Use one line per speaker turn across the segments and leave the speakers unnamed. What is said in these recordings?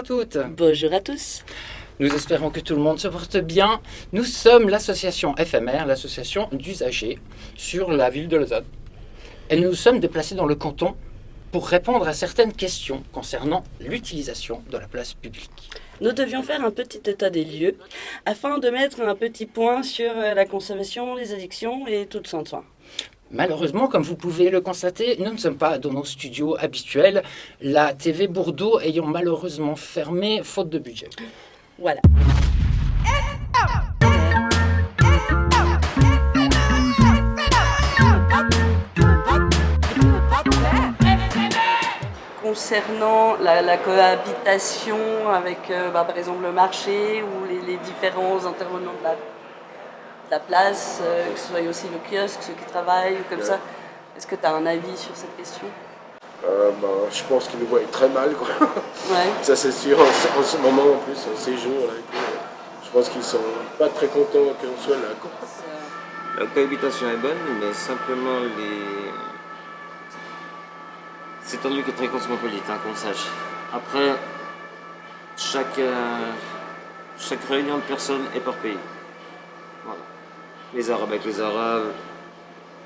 toutes.
Bonjour à tous.
Nous espérons que tout le monde se porte bien. Nous sommes l'association FMR, l'association d'usagers sur la ville de Lausanne. Et nous nous sommes déplacés dans le canton pour répondre à certaines questions concernant l'utilisation de la place publique.
Nous devions faire un petit état des lieux afin de mettre un petit point sur la consommation, les addictions et toutes sortes de soins.
Malheureusement, comme vous pouvez le constater, nous ne sommes pas dans nos studios habituels, la TV Bordeaux ayant malheureusement fermé faute de budget.
Voilà. Concernant la cohabitation avec par exemple le marché ou les différents intervenants de la place, que ce soit aussi le kiosque, ceux qui travaillent ou comme ça, est-ce que tu as un avis sur cette question?
Je pense qu'ils nous voient très mal, quoi.
Ouais.
Ça c'est sûr, en ce moment en plus, en séjour, là, je pense qu'ils sont pas très contents qu'on soit là, quoi.
La cohabitation est bonne, mais simplement c'est un lieu qui est très cosmopolite, qu'on sache. Après, chaque réunion de personnes est par pays. Voilà. Les Arabes avec les Arabes,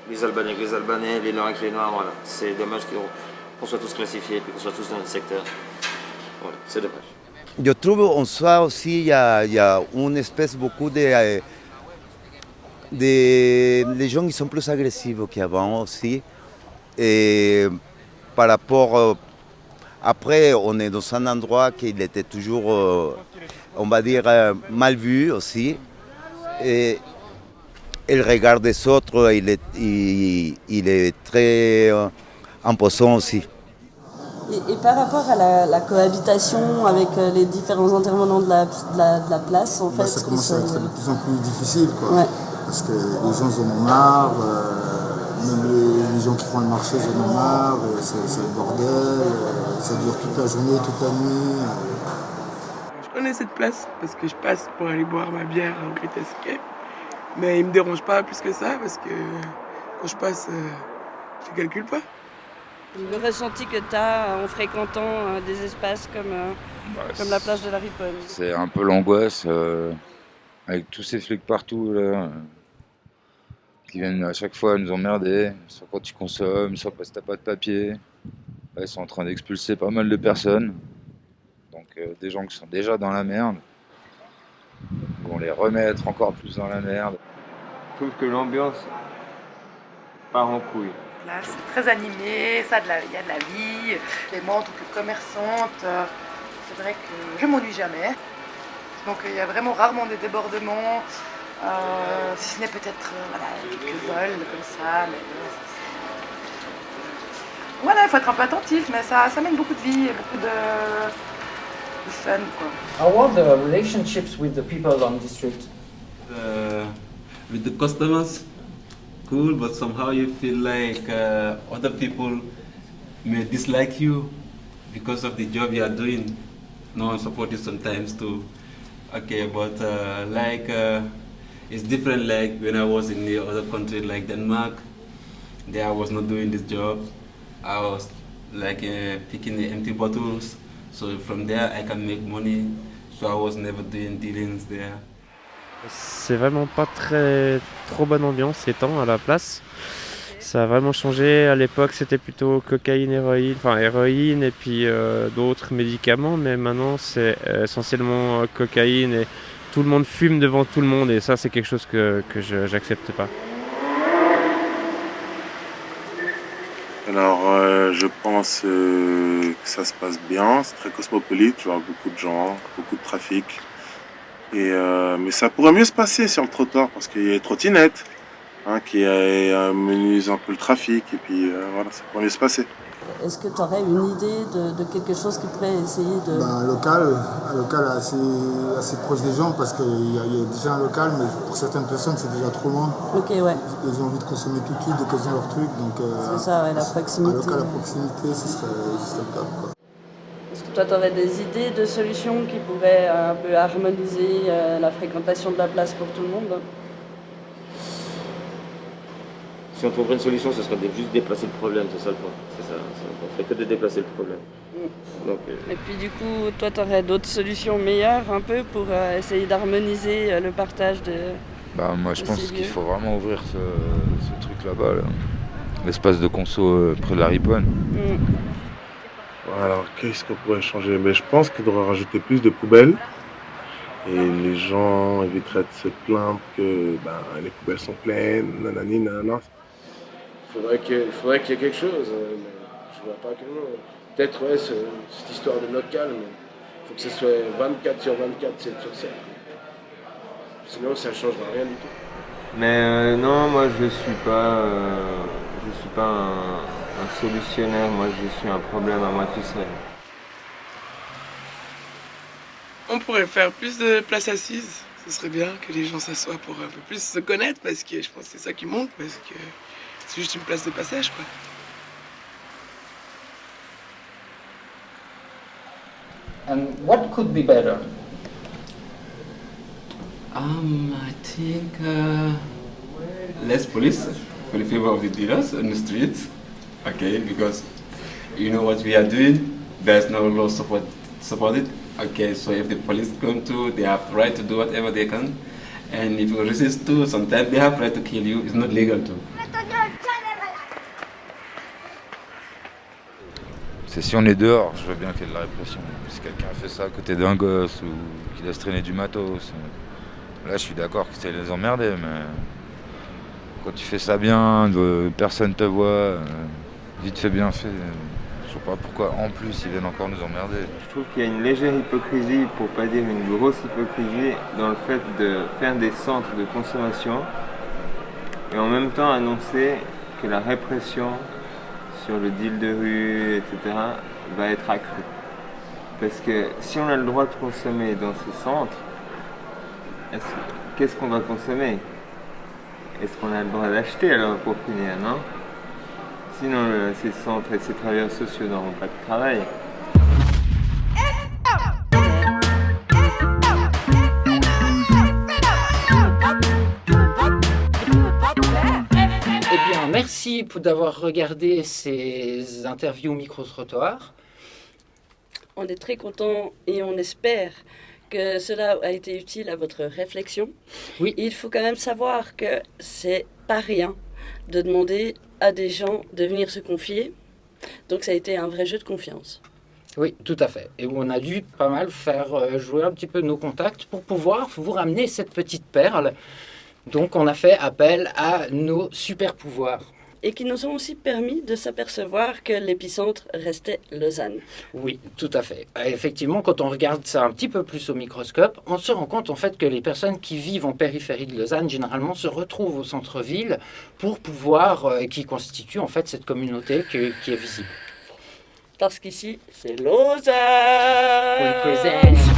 les Albanais avec les Albanais, les Noirs avec les Noirs, voilà. C'est dommage qu'on soit tous classifiés et qu'on soit tous dans le secteur. Voilà, c'est dommage.
Je trouve en soi aussi il y a une espèce beaucoup les gens qui sont plus agressifs qu'avant aussi. Et par rapport, après on est dans un endroit qui était toujours, on va dire, mal vu aussi. Et le regard des autres, il est très imposant aussi.
Et par rapport à la cohabitation avec les différents intervenants de la place, en fait...
Ça commence à être de plus en plus difficile, quoi.
Ouais.
Parce que les gens en ont marre, même les gens qui font le marché en ont marre, c'est le bordel, ça dure toute la journée, toute la nuit.
Je connais cette place parce que je passe pour aller boire ma bière au Great Escape. Mais il me dérange pas plus que ça parce que quand je passe, je calcule pas.
Le ressenti que tu as en fréquentant des espaces comme la plage de la Riponne.
C'est un peu l'angoisse avec tous ces flics partout là, qui viennent à chaque fois nous emmerder, soit quand tu consommes, soit parce que t'as pas de papier. Là, ils sont en train d'expulser pas mal de personnes, donc des gens qui sont déjà dans la merde, vont les remettre encore plus dans la merde.
Je trouve que l'ambiance part en couille.
Là, c'est très animé, il y a de la vie. Et moi, en tant que commerçante, c'est vrai que je m'ennuie jamais. Donc il y a vraiment rarement des débordements, si ce n'est peut-être quelques vols comme ça. Mais voilà, il faut être un peu attentif, mais ça mène beaucoup de vie et beaucoup de fun, quoi.
How are the relationships with the people on the street?
With the customers, cool, but somehow you feel like other people may dislike you because of the job you are doing. No, I support you sometimes too. Okay, but it's different like when I was in the other country like Denmark. There I was not doing this job. I was like picking the empty bottles. So from there I can make money. So I was never doing dealings there.
C'est vraiment pas trop bonne ambiance ces temps à la place. Ça a vraiment changé. À l'époque, c'était plutôt cocaïne, héroïne et puis d'autres médicaments. Mais maintenant, c'est essentiellement cocaïne et tout le monde fume devant tout le monde. Et ça, c'est quelque chose que j'accepte pas.
Alors, je pense que ça se passe bien. C'est très cosmopolite. Je vois beaucoup de gens, beaucoup de trafic. Mais ça pourrait mieux se passer sur le trottoir parce qu'il y a les trottinettes qui amenuisent un peu le trafic et puis voilà, ça pourrait mieux se passer.
Est-ce que tu aurais une idée de quelque chose qui pourrait essayer de...
Un local assez proche des gens parce qu'il y a déjà un local, mais pour certaines personnes c'est déjà trop loin.
Ok, ouais.
Ils ont envie de consommer tout de suite dès qu'ils ont leur truc. Donc,
c'est ça, ouais, la proximité.
Un local à proximité, ce serait le top, quoi.
Est-ce que toi, tu aurais des idées de solutions qui pourraient un peu harmoniser la fréquentation de la place pour tout le monde?
Si on trouverait une solution, ce serait de juste déplacer le problème, c'est ça le point. C'est ça, on ferait que de déplacer le problème. Donc,
Et puis du coup, toi, tu aurais d'autres solutions meilleures un peu pour essayer d'harmoniser le partage de...
Bah, moi, je
de
pense
ces
qu'il
lieux.
faut vraiment ouvrir ce truc là-bas, là. L'espace de conso près de la Riponne.
Alors, qu'est-ce qu'on pourrait changer? Mais je pense qu'il devrait rajouter plus de poubelles. Et les gens éviteraient de se plaindre que les poubelles sont pleines, nanani, nanana.
Il faudrait qu'il y ait quelque chose, mais je vois pas comment. Peut-être, ouais, cette histoire de local, mais il faut que ce soit 24 sur 24, 7 sur 7. Sinon, ça ne changera rien du tout.
Mais non, moi je suis pas un solutionnaire, moi je suis un problème à moi tout seul.
On pourrait faire plus de places assises. Ce serait bien que les gens s'assoient pour un peu plus se connaître parce que je pense que c'est ça qui manque parce que c'est juste une place de passage quoi.
And what could be better?
I think less police for the favor of the dealers on the streets. Okay, because you know what we are doing. There's no law support it. Okay, so if the police come to, they have the right to do whatever they can. And if you resist to, sometimes they have right to kill you. It's not legal to.
C'est si on est dehors, je veux bien qu'il y ait de la répression. Si quelqu'un fait ça à côté d'un gosse ou qu'il laisse traîner du matos, là je suis d'accord que c'est les emmerder, mais quand tu fais ça bien, personne te voit, vite fait bien fait, je vois pas pourquoi en plus ils viennent encore nous emmerder.
Je trouve qu'il y a une légère hypocrisie, pour pas dire une grosse hypocrisie, dans le fait de faire des centres de consommation et en même temps annoncer que la répression sur le deal de rue, etc., va être accrue. Parce que si on a le droit de consommer dans ces centres, qu'est-ce qu'on va consommer? Est-ce qu'on a le droit d'acheter alors pour finir, non? Sinon, ces centres et ces travailleurs sociaux n'auront pas de travail.
Eh bien, merci d'avoir regardé ces interviews micro-trottoirs.
On est très contents et on espère que cela a été utile à votre réflexion.
Oui.
Il faut quand même savoir que c'est pas rien de demander à des gens de venir se confier. Donc ça a été un vrai jeu de confiance.
Oui, tout à fait. Et on a dû pas mal faire jouer un petit peu nos contacts pour pouvoir vous ramener cette petite perle. Donc on a fait appel à nos super pouvoirs.
Et qui nous ont aussi permis de s'apercevoir que l'épicentre restait Lausanne.
Oui, tout à fait. Effectivement, quand on regarde ça un petit peu plus au microscope, on se rend compte en fait que les personnes qui vivent en périphérie de Lausanne, généralement, se retrouvent au centre-ville pour pouvoir, qui constitue en fait cette communauté qui est visible.
Parce qu'ici, c'est Lausanne.
We present